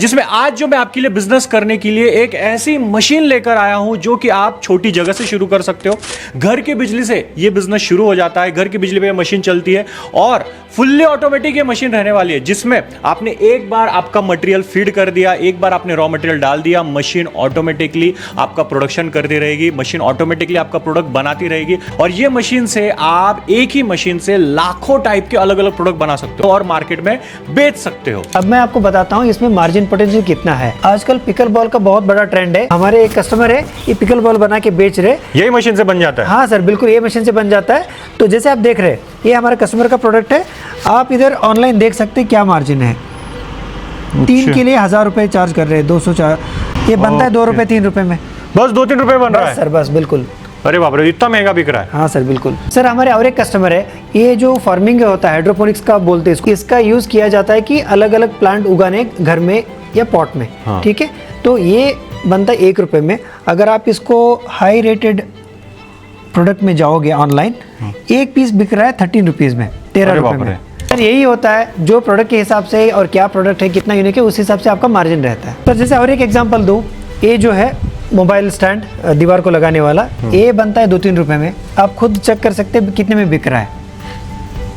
जिसमें आज जो मैं आपके लिए बिजनेस करने के लिए एक ऐसी मशीन लेकर आया हूं जो कि आप छोटी जगह से शुरू कर सकते हो। घर की बिजली से ये बिजनेस शुरू हो जाता है, घर की बिजली पे ये मशीन चलती है और फुल्ली ऑटोमेटिक ये मशीन रहने वाली है, जिसमें आपने एक बार आपका मटेरियल फीड कर दिया, एक बार आपने रॉ मटेरियल डाल दिया, मशीन ऑटोमेटिकली आपका प्रोडक्शन करती रहेगी, मशीन ऑटोमेटिकली आपका प्रोडक्ट बनाती रहेगी और ये मशीन से आप एक ही मशीन से लाखों टाइप के अलग अलग प्रोडक्ट बना सकते हो और मार्केट में बेच सकते हो। अब मैं आपको बताता हूँ इसमें मार्जिन पोटेंशियल कितना है। आजकल पिकल बॉल का बहुत बड़ा ट्रेंड है। हमारे एक कस्टमर है, ये पिकल बॉल बना के बेच रहे। यही मशीन से बन जाता है? हाँ सर, बिल्कुल ये मशीन से बन जाता है। तो जैसे आप देख रहे हैं, ये हमारे कस्टमर का प्रोडक्ट है। आप इधर ऑनलाइन देख सकते हैं क्या मार्जिन है। 3 के लिए 1000 रुपए चार्ज कर रहे हैं, 204। ये बनता है 2 रुपए 3 रुपए में, बस 2-3 रुपए बन रहा है सर, बस बिल्कुल। अरे बाप रे, इतना महंगा बिक रहा है? हाँ सर, बिल्कुल। सर हमारे और एक कस्टमर है, ये जो फार्मिंग होता है हाइड्रोपोनिक्स का बोलते हैं इसको, इसका यूज किया जाता है कि अलग अलग प्लांट उगाने घर में या पॉट में। हाँ। ठीक है, तो ये बनता है 1 रुपए में। अगर आप इसको हाई रेटेड प्रोडक्ट में जाओगे ऑनलाइन, एक पीस बिक रहा है 13 रुपीज में, 13 रुपए में। सर यही होता है, जो प्रोडक्ट के हिसाब से और क्या प्रोडक्ट है, कितना यूनिक है, उस हिसाब से आपका मार्जिन रहता है। सर जैसे और एक एग्जांपल दूं, ये जो है मोबाइल स्टैंड दीवार को लगाने वाला, ये बनता है 2-3 रुपए में। आप खुद चेक कर सकते हैं कितने में बिक रहा है।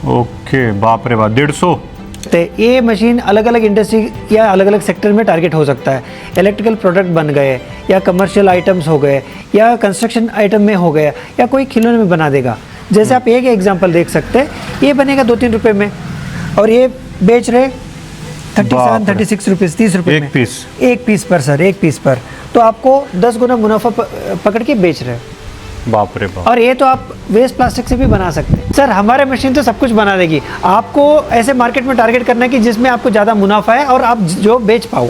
ओके, बाप रे बाप, 150। तो ये मशीन अलग अलग इंडस्ट्री या अलग अलग सेक्टर में टारगेट हो सकता है। इलेक्ट्रिकल प्रोडक्ट बन गए, या कमर्शियल आइटम्स हो गए, या कंस्ट्रक्शन आइटम में हो गया, या कोई खिलौने में बना देगा। जैसे आप एक एग्जांपल देख सकते हैं, ये बनेगा 2-3 रुपए में और ये बेच रहे 37-36 रुपीज़, 30 रुपए में एक पीस पर। सर एक पीस पर तो आपको 10 गुना मुनाफा पकड़ के बेच रहे हैं। बाप रे बाप। और ये तो आप वेस्ट प्लास्टिक से भी बना सकते हैं। सर हमारे मशीन तो सब कुछ बना देगी। आपको ऐसे मार्केट में टारगेट करना है कि जिसमें आपको ज़्यादा मुनाफा है और आप जो बेच पाओ।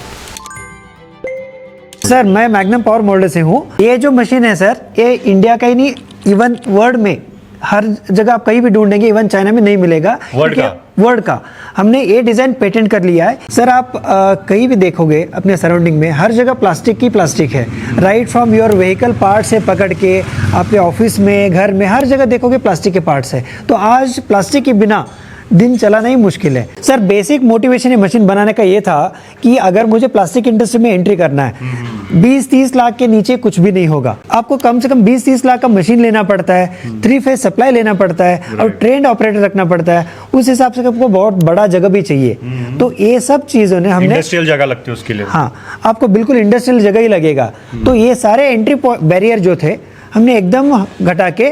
सर मैं मैग्नम पावर मोल्डर से हूँ। ये जो मशीन है सर, ये इंडिया का ही नहीं, इवन वर्ल्ड में हर जगह आप कहीं भी ढूंढेंगे, इवन चाइना में नहीं मिलेगा। वर्ल्ड का हमने ये डिजाइन पेटेंट कर लिया है। सर आप कहीं भी देखोगे अपने सराउंडिंग में, हर जगह प्लास्टिक की प्लास्टिक है। Right from your vehicle part से पकड़ के आपके ऑफिस में, घर में, हर जगह देखोगे प्लास्टिक के पार्ट्स है। तो आज प्लास्टिक के बिना दिन चलाना ही मुश्किल है। सर बेसिक मोटिवेशन ये मशीन बनाने का ये था कि अगर मुझे प्लास्टिक इंडस्ट्री में एंट्री करना है, 20-30 लाख के नीचे कुछ भी नहीं होगा। आपको कम से कम 20-30 लाख का मशीन लेना पड़ता है, 3 फेज सप्लाई लेना पड़ता है और ट्रेंड ऑपरेटर रखना पड़ता है। उस हिसाब से आपको बहुत बड़ा जगह भी चाहिए। तो ये सब चीजों ने हमने, इंडस्ट्रियल जगह लगती है उसके लिए। हाँ, आपको बिल्कुल इंडस्ट्रियल जगह ही लगेगा। तो ये सारे एंट्री बैरियर जो थे हमने एकदम घटा के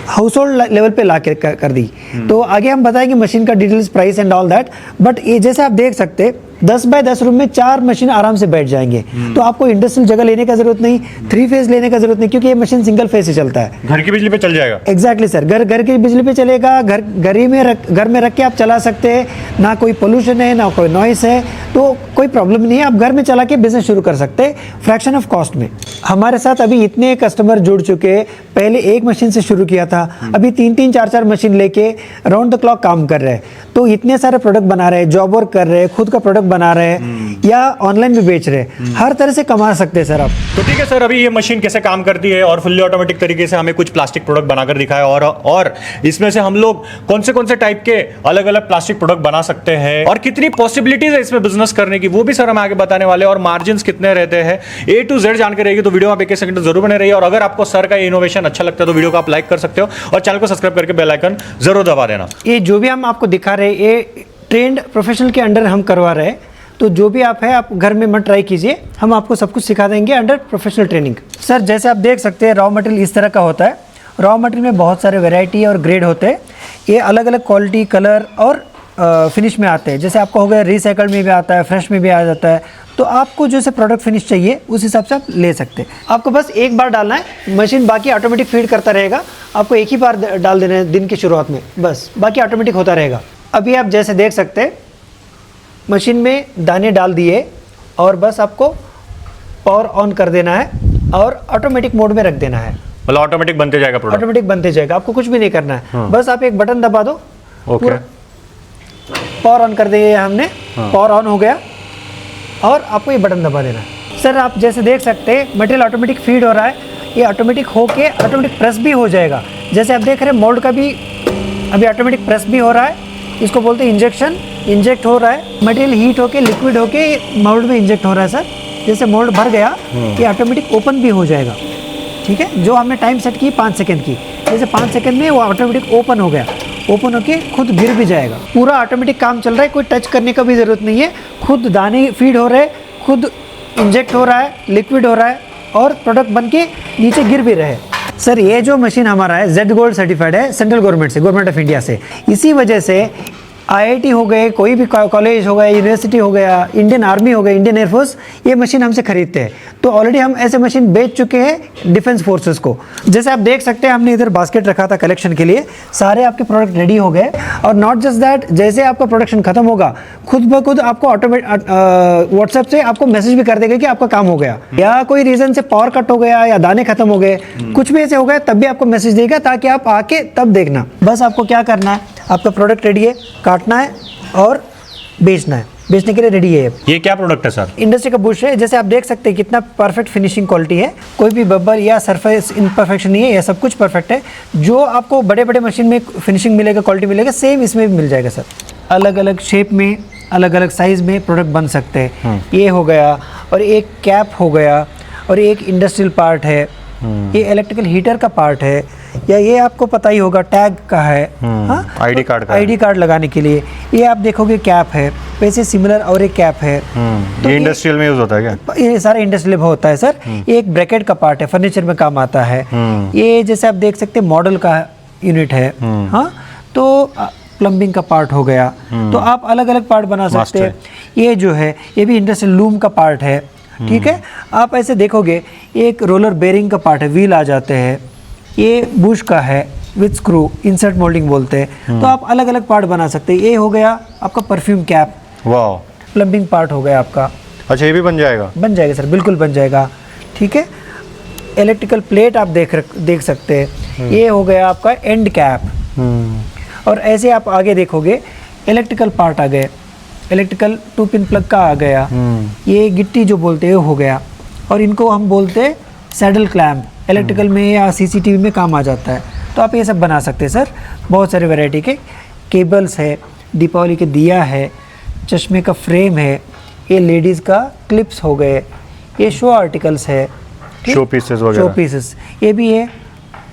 हाउस होल्ड लेवल पे ला के कर दी। तो आगे हम बताएंगे मशीन का details, price and all that. But ये जैसे आप देख सकते 10 बाय 10 रूम में 4 मशीन आराम से बैठ जाएंगे। तो आपको इंडस्ट्रियल जगह लेने का जरूरत नहीं, 3 फेज लेने का जरूरत नहीं, क्योंकि ये मशीन सिंगल फेज से चलता है। घर की बिजली पे चल जाएगा। एग्जैक्टली सर, घर की बिजली पे चलेगा। घर में रख के आप चला सकते हैं। ना कोई पोल्यूशन है, ना कोई नॉइस है, तो कोई प्रॉब्लम नहीं है। आप घर में चला के बिजनेस शुरू कर सकते हैं फ्रैक्शन ऑफ कॉस्ट में। हमारे साथ अभी इतने कस्टमर जुड़ चुके हैं। पहले एक मशीन से शुरू किया था, अभी 3-3, 4-4 मशीन लेके राउंड द क्लॉक काम कर रहे हैं। तो इतने सारे प्रोडक्ट बना रहे हैं, जॉब वर्क कर रहे हैं, खुद का प्रोडक्ट बना रहे हैं या ऑनलाइन भी बेच रहे हैं। हर तरह से कमा सकते हैं सर आप। तो ठीक है सर, अभी ये मशीन कैसे काम करती है और फुल्ली ऑटोमेटिक तरीके से हमें कुछ प्लास्टिक प्रोडक्ट बनाकर दिखाया और इसमें से हम लोग कौन से टाइप के अलग अलग प्लास्टिक प्रोडक्ट बना सकते हैं और कितनी पॉसिबिलिटीज है इसमें बिजनेस करने की, वो भी सर हम आगे बताने वाले हैं। और मार्जिन कितने रहते हैं, A to Z जानकारी रहेगी। तो वीडियो में आप 1 सेकंड जरूर बने रहिए। और अगर आपको सर का इनोवेशन अच्छा लगता है तो वीडियो को आप लाइक कर सकते हो और चैनल को सब्सक्राइब करके बेल आइकन जरूर दबा देना। ये जो भी हम आपको दिखा रहे हैं, ये ट्रेंड प्रोफेशनल के अंडर हम करवा रहे हैं। तो जो भी आप है, आप घर में मत ट्राई कीजिए, हम आपको सब कुछ सिखा देंगे अंडर प्रोफेशनल ट्रेनिंग। सर जैसे आप देख सकते हैं, रॉ मटेरियल इस तरह का होता है। रॉ मटेरियल में बहुत सारे वैरायटी और ग्रेड होते हैं। ये अलग अलग क्वालिटी, कलर और फिनिश में आते हैं। जैसे आपको हो गया रिसाइकल्ड में भी आता है, फ्रेश में भी आ जाता है। तो आपको जैसे प्रोडक्ट फिनिश चाहिए उस हिसाब से आप ले सकते हैं। आपको बस एक बार डालना है, मशीन बाकी ऑटोमेटिक फीड करता रहेगा। आपको एक ही बार डाल देना है दिन की शुरुआत में, बस बाकी ऑटोमेटिक होता रहेगा। अभी आप जैसे देख सकते हैं, मशीन में दाने डाल दिए और बस आपको पावर ऑन कर देना है और ऑटोमेटिक मोड में रख देना है। मतलब ऑटोमेटिक बनते जाएगा प्रोडक्ट? ऑटोमेटिक बनते जाएगा, आपको कुछ भी नहीं करना है। हाँ। बस आप एक बटन दबा दो। ओके, पावर ऑन कर दिया हमने। हाँ। पावर ऑन हो गया और आपको ये बटन दबा देना है। सर आप जैसे देख सकते हैं, मटेरियल ऑटोमेटिक फीड हो रहा है। ये ऑटोमेटिक होके ऑटोमेटिक प्रेस भी हो जाएगा। जैसे आप देख रहे हैं, मोल्ड का भी अभी ऑटोमेटिक प्रेस भी हो रहा है। इसको बोलते हैं इंजेक्शन इंजेक्ट हो रहा है, मटेरियल हीट होके लिक्विड होके मोल्ड में इंजेक्ट हो रहा है सर। जैसे मोल्ड भर गया ये ऑटोमेटिक ओपन भी हो जाएगा, ठीक है। जो हमने टाइम सेट की 5 सेकंड की, जैसे 5 सेकंड में वो ऑटोमेटिक ओपन हो गया, ओपन होके खुद गिर भी जाएगा। पूरा ऑटोमेटिक काम चल रहा है, कोई टच करने का भी ज़रूरत नहीं है। खुद दाने फीड हो रहे हैं, खुद इंजेक्ट हो रहा है, लिक्विड हो रहा है और प्रोडक्ट बन के नीचे गिर भी रहे। सर ये जो मशीन हमारा है जेड गोल्ड सर्टिफाइड है सेंट्रल गवर्नमेंट से, गवर्नमेंट ऑफ इंडिया से। इसी वजह से आईआईटी हो गए, कोई भी कॉलेज हो गया, यूनिवर्सिटी हो गया, इंडियन आर्मी हो गया, इंडियन एयरफोर्स, ये मशीन हमसे खरीदते हैं। तो ऑलरेडी हम ऐसे मशीन बेच चुके हैं डिफेंस फोर्सेस को। जैसे आप देख सकते हैं हमने इधर बास्केट रखा था कलेक्शन के लिए, सारे आपके प्रोडक्ट रेडी हो गए। और नॉट जस्ट दैट, जैसे आपका प्रोडक्शन खत्म होगा खुद ब खुद आपको ऑटोमेटिक व्हाट्सएप से आपको मैसेज भी कर देगा कि आपका काम हो गया, या कोई रीजन से पावर कट हो गया या दाने खत्म हो गए, कुछ भी ऐसे हो गया तब भी आपको मैसेज देगा, ताकि आप आके तब देखना। बस आपको क्या करना है, आपका प्रोडक्ट रेडी है, काटना है और बेचना है, बेचने के लिए रेडी है। ये क्या प्रोडक्ट है सर? इंडस्ट्री का बुश है। जैसे आप देख सकते हैं कितना परफेक्ट फिनिशिंग क्वालिटी है, कोई भी बबल या सरफेस इम्परफेक्शन नहीं है, यह सब कुछ परफेक्ट है। जो आपको बड़े बड़े मशीन में फिनिशिंग मिलेगा, क्वालिटी मिलेगा, सेम इसमें भी मिल जाएगा सर। अलग अलग शेप में, अलग अलग साइज में प्रोडक्ट बन सकते हैं। ये हो गया, और एक कैप हो गया, और एक इंडस्ट्रियल पार्ट है, ये इलेक्ट्रिकल हीटर का पार्ट है, या ये आपको पता ही होगा टैग का है, हाँ आईडी कार्ड का, आईडी कार्ड लगाने के लिए। ये आप देखोगे कैप है, वैसे सिमिलर और एक कैप है। तो ये इंडस्ट्रियल में यूज होता है क्या? ये सारा इंडस्ट्रियल में होता है सर। ये एक ब्रैकेट का पार्ट है, फर्नीचर में काम आता है। ये जैसे आप देख सकते हैं मॉडल का यूनिट है, हाँ। तो प्लम्बिंग का पार्ट हो गया। तो आप अलग अलग पार्ट बना सकते हैं। ये जो है ये भी इंडस्ट्रियल लूम का पार्ट है, ठीक है। आप ऐसे देखोगे एक रोलर बेरिंग का पार्ट है, व्हील आ जाते हैं। ये बुश का है विथ स्क्रू, इंसर्ट मोल्डिंग बोलते हैं। तो आप अलग अलग पार्ट बना सकते हैं। ये हो गया आपका परफ्यूम कैप, वाह। प्लम्बिंग पार्ट हो गया आपका। अच्छा, ये भी बन जाएगा? बन जाएगा सर, बिल्कुल बन जाएगा, ठीक है। इलेक्ट्रिकल प्लेट आप देख सकते हैं। ये हो गया आपका एंड कैप। और ऐसे आप आगे देखोगे इलेक्ट्रिकल पार्ट आ गए, इलेक्ट्रिकल 2 पिन प्लग का आ गया। ये गिट्टी जो बोलते हैं हो गया, और इनको हम बोलते हैं सैडल क्लैम्प, इलेक्ट्रिकल में या सीसीटीवी में काम आ जाता है। तो आप ये सब बना सकते हैं सर। बहुत सारे वैरायटी के केबल्स है, दीपावली के दिया है, चश्मे का फ्रेम है, ये लेडीज़ का क्लिप्स हो गए, ये शो आर्टिकल्स है, शो पीसेस वगैरह, शो पीसेस ये भी है,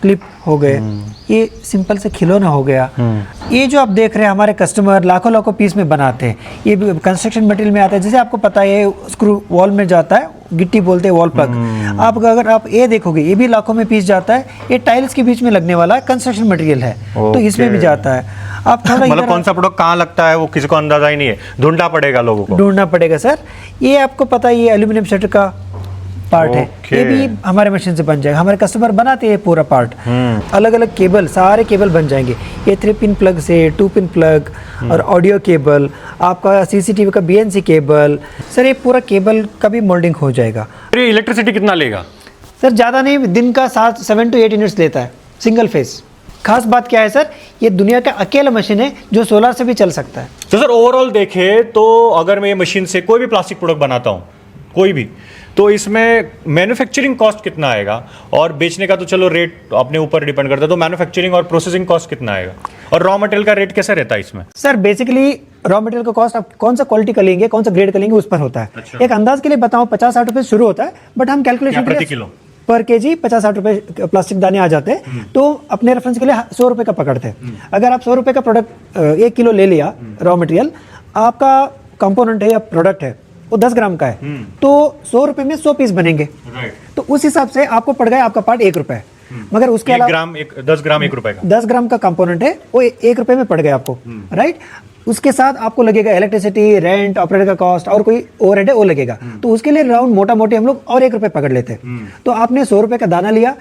क्लिप हो गए। ये सिंपल से खिलौना हो गया। ये जो आप देख रहे हैं हमारे कस्टमर लाखों लाखों पीस में बनाते हैं। ये भी कंस्ट्रक्शन मटेरियल में आता है। जैसे आपको पता है स्क्रू वॉल में जाता है, गिट्टी बोलते हैं वॉल प्लग। आप अगर आप ये देखोगे ये भी लाखों में पीस जाता है। ये टाइल्स के बीच में लगने वाला कंस्ट्रक्शन मटेरियल है, तो इसमें भी जाता है। आप थोड़ा मतलब कौन सा प्रोडक्ट कहाँ लगता है वो किसी को अंदाजा ही नहीं है, ढूंढना पड़ेगा लोगों को, ढूंढना पड़ेगा सर। ये आपको पता है ये एल्यूमिनियम शटर का पार्ट है, ये भी हमारे मशीन से बन जाएगा। हमारे कस्टमर बनाते हैं पूरा पार्ट। अलग अलग केबल, सारे केबल बन जाएंगे। ये 3 पिन प्लग से 2 पिन प्लग, और ऑडियो केबल, आपका सीसीटीवी का बीएनसी केबल, सर ये पूरा केबल का भी मोल्डिंग हो जाएगा। ये इलेक्ट्रिसिटी कितना लेगा सर? ज़्यादा नहीं, दिन का 7 to 8 यूनिट्स लेता है, सिंगल फेस। खास बात क्या है सर, ये दुनिया का अकेला मशीन है जो सोलर से भी चल सकता है। तो सर ओवरऑल देखे तो अगर मैं ये मशीन से कोई भी प्लास्टिक प्रोडक्ट बनाता हूँ, कोई भी, तो इसमें मैन्युफैक्चरिंग कॉस्ट कितना आएगा, और बेचने का तो चलो रेट अपने ऊपर डिपेंड करता है, तो मैन्युफैक्चरिंग और प्रोसेसिंग कॉस्ट कितना आएगा, और रॉ मटेरियल का रेट कैसा रहता है इसमें? सर बेसिकली रॉ मटेरियल का कॉस्ट आप कौन सा क्वालिटी का लेंगे, कौन सा ग्रेड का लेंगे, उस पर होता है। अच्छा। एक अंदाज के लिए बताऊं 50-60 रुपए शुरू होता है, बट हम कैलकुलेशन प्रति किलो पर केजी 50-60 रुपए प्लास्टिक दाने आ जाते हैं। तो अपने रेफरेंस के लिए 100 रुपए का पकड़ते हैं। अगर आप 100 रुपए का प्रोडक्ट 1 किलो ले लिया रॉ मटेरियल, आपका कंपोनेंट है या प्रोडक्ट है वो 10 ग्राम का है, तो 100 रुपए में 100 पीस बनेंगे। तो उस हिसाब से आपको पड़ गया आपका पार्ट 1 रुपए। मगर उसके अलावा 10 ग्राम 1 रुपए का, 10 ग्राम का कंपोनेंट है वो 1 रुपए में पड़ गया आपको, राइट। उसके साथ आपको लगेगा इलेक्ट्रिसिटी, रेंट, ऑपरेटर का कॉस्ट, और कोई ओवरहेड है वो लगेगा। तो उसके लिए राउंड मोटा मोटी हम लोग और 1 रुपए पकड़ लेते हैं। तो आपने 100 रुपए का दाना लिया,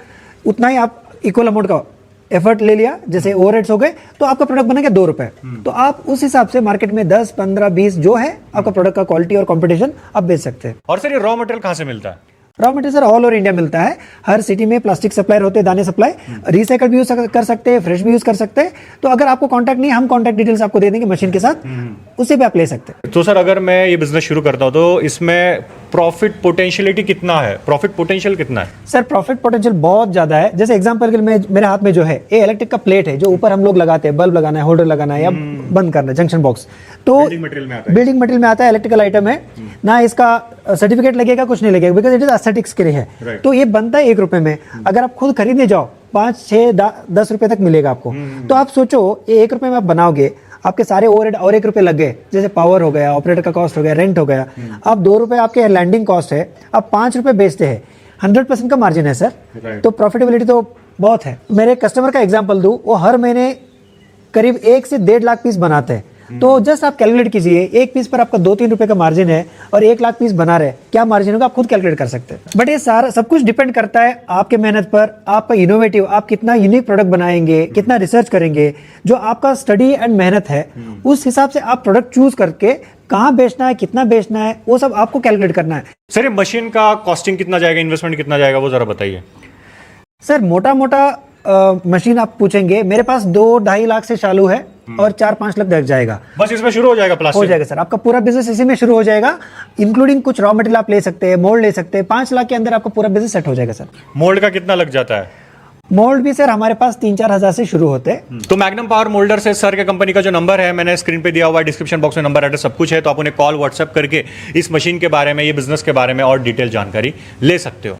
उतना ही आप इक्वल अमाउंट का एफर्ट ले लिया, जैसे ओवरहेड्स हो गए, तो आपका प्रोडक्ट बनेगा 2 रुपए। तो आप उस हिसाब से मार्केट में 10, 15, 20 जो है आपका प्रोडक्ट का क्वालिटी और कंपटीशन आप बेच सकते हैं। और सर ये रॉ मटेरियल कहाँ से मिलता है? Raw material sir all over India मिलता है। हर सिटी में प्लास्टिक सप्लायर होते हैं, दाने सप्लाई, रिसाइकल भी यूज कर सकते हैं, फ्रेश भी यूज कर सकते हैं। तो अगर आपको कांटेक्ट नहीं, हम कांटेक्ट डिटेल्स आपको दे देंगे मशीन के साथ, उससे भी आप ले सकते हैं। तो सर अगर मैं ये बिजनेस शुरू करता हूँ तो इसमें प्रॉफिट पोटेंशियलिटी कितना है, प्रॉफिट पोटेंशियल कितना है? सर प्रॉफिट पोटेंशियल बहुत ज्यादा है। जैसे एग्जांपल के लिए मेरे हाथ में जो है ये इलेक्ट्रिक का प्लेट है, जो ऊपर हम लोग लगाते हैं, बल्ब लगाना है, होल्डर लगाना है या बंद करना है, जंक्शन बॉक्स। तो बिल्डिंग मटेरियल में आता है। बिल्डिंग मटेरियल में आता है, इलेक्ट्रिकल आइटम है ना, इसका सर्टिफिकेट लगेगा, कुछ नहीं लगेगा, बिकॉज इट इज एस्थेटिक्स के लिए है। Right. तो ये बनता है 1 रुपए में, अगर आप खुद खरीदने जाओ 5, 6, 10 रुपए तक मिलेगा आपको। तो आप सोचो ये 1 रुपए में आप बनाओगे, आपके सारे ओवरहेड और 1 रुपए लग गए, जैसे पावर हो गया, ऑपरेटर का कॉस्ट हो गया, रेंट हो गया, आप 2 रुपए आपके लैंडिंग कॉस्ट है, आप 5 रुपए बेचते हैं, 100% का मार्जिन है सर। Right. तो प्रॉफिटेबिलिटी तो बहुत है। मेरे कस्टमर का एग्जांपल दूं, वो हर महीने करीब 1 से 1.5 लाख पीस बनाते हैं। तो जस्ट आप कैलकुलेट कीजिए, एक पीस पर आपका 2-3 रुपए का मार्जिन है और 1 लाख पीस बना रहे, क्या मार्जिन होगा आप खुद कैलकुलेट कर सकते हैं। बट ये सारा सब कुछ डिपेंड करता है आपके मेहनत पर, आपका इनोवेटिव, आप कितना यूनिक प्रोडक्ट बनाएंगे, कितना रिसर्च करेंगे, जो आपका स्टडी एंड मेहनत है उस हिसाब से आप प्रोडक्ट चूज करके कहाँ बेचना है, कितना बेचना है, वो सब आपको कैलकुलेट करना है। सर ये मशीन का कॉस्टिंग कितना जाएगा, इन्वेस्टमेंट कितना जाएगा, वो जरा बताइए। सर मोटा मोटा मशीन आप पूछेंगे, मेरे पास 2-2.5 लाख से चालू है और 4-5 लाख लग जाएगा, बस इसमें शुरू हो जाएगा हो प्लास्टिक? जाएगा सर, आपका पूरा बिजनेस इसी में शुरू हो जाएगा, इंक्लूडिंग कुछ रॉ मटेरियल आप ले सकते हैं, मोल्ड ले सकते हैं, 5 लाख के अंदर आपका पूरा बिजनेस सेट हो जाएगा सर। मोल्ड का कितना लग जाता है? मोल्ड भी सर हमारे पास 3-4 हजार से शुरू होते हैं। तो मैग्नम पावर मोल्डर से सर के कंपनी का जो नंबर है मैंने स्क्रीन पे दिया हुआ है, डिस्क्रिप्शन बॉक्स में नंबर एड्रेस सब कुछ है, तो आप उन्हें कॉल व्हाट्सएप करके इस मशीन के बारे में, ये बिजनेस के बारे में और डिटेल जानकारी ले सकते हो।